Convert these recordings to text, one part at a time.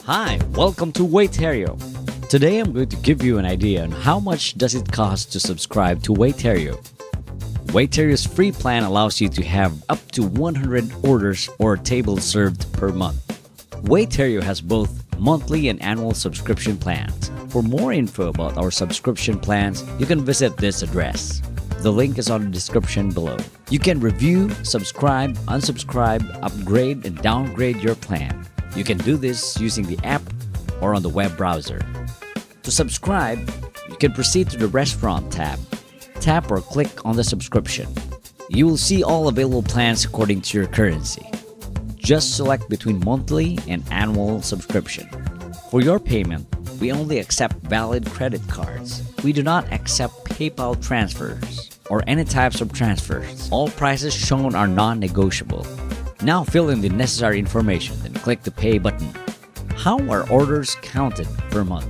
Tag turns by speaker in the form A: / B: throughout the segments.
A: Hi, welcome to Waiterio. Today I'm going to give you an idea on how much does it cost to subscribe to Waiterio. Waiterio's free plan allows you to have up to 100 orders or tables served per month. Waiterio has both monthly and annual subscription plans. For more info about our subscription plans, you can visit this address. The link is on the description below. You can review, subscribe, unsubscribe, upgrade, and downgrade your plan. You can do this using the app or on the web browser. To subscribe, you can proceed to the Restaurant tab. Tap or click on the subscription. You will see all available plans according to your currency. Just select between monthly and annual subscription. For your payment, we only accept valid credit cards. We do not accept PayPal transfers or any types of transfers. All prices shown are non-negotiable. Now fill in the necessary information and click the Pay button. How are orders counted per month?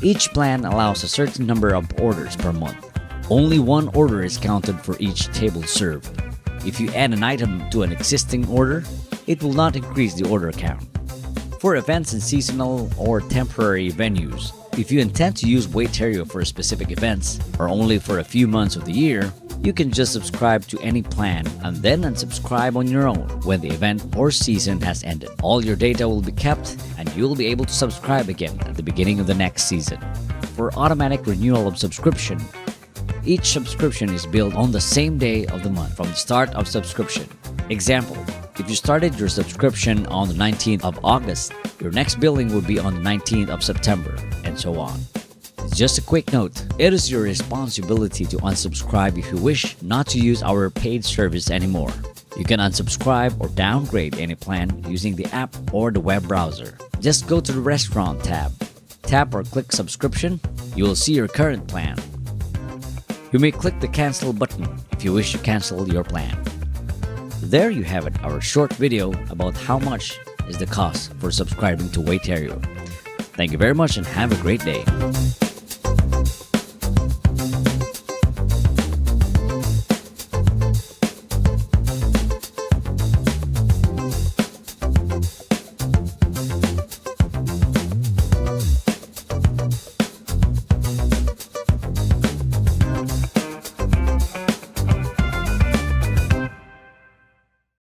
A: Each plan allows a certain number of orders per month. Only one order is counted for each table served. If you add an item to an existing order, it will not increase the order count. For events and seasonal or temporary venues, if you intend to use Waiterio for specific events or only for a few months of the year, you can just subscribe to any plan and then unsubscribe on your own when the event or season has ended. All your data will be kept and you will be able to subscribe again at the beginning of the next season. For automatic renewal of subscription, each subscription is billed on the same day of the month from the start of subscription. Example, if you started your subscription on the 19th of August, your next billing will be on the 19th of September, and so on. Just a quick note, it is your responsibility to unsubscribe if you wish not to use our paid service anymore. You can unsubscribe or downgrade any plan using the app or the web browser. Just go to the Restaurant tab. Tap or click Subscription. You will see your current plan. You may click the Cancel button if you wish to cancel your plan. There you have it, our short video about how much is the cost for subscribing to Waiterio. Thank you very much and have a great day.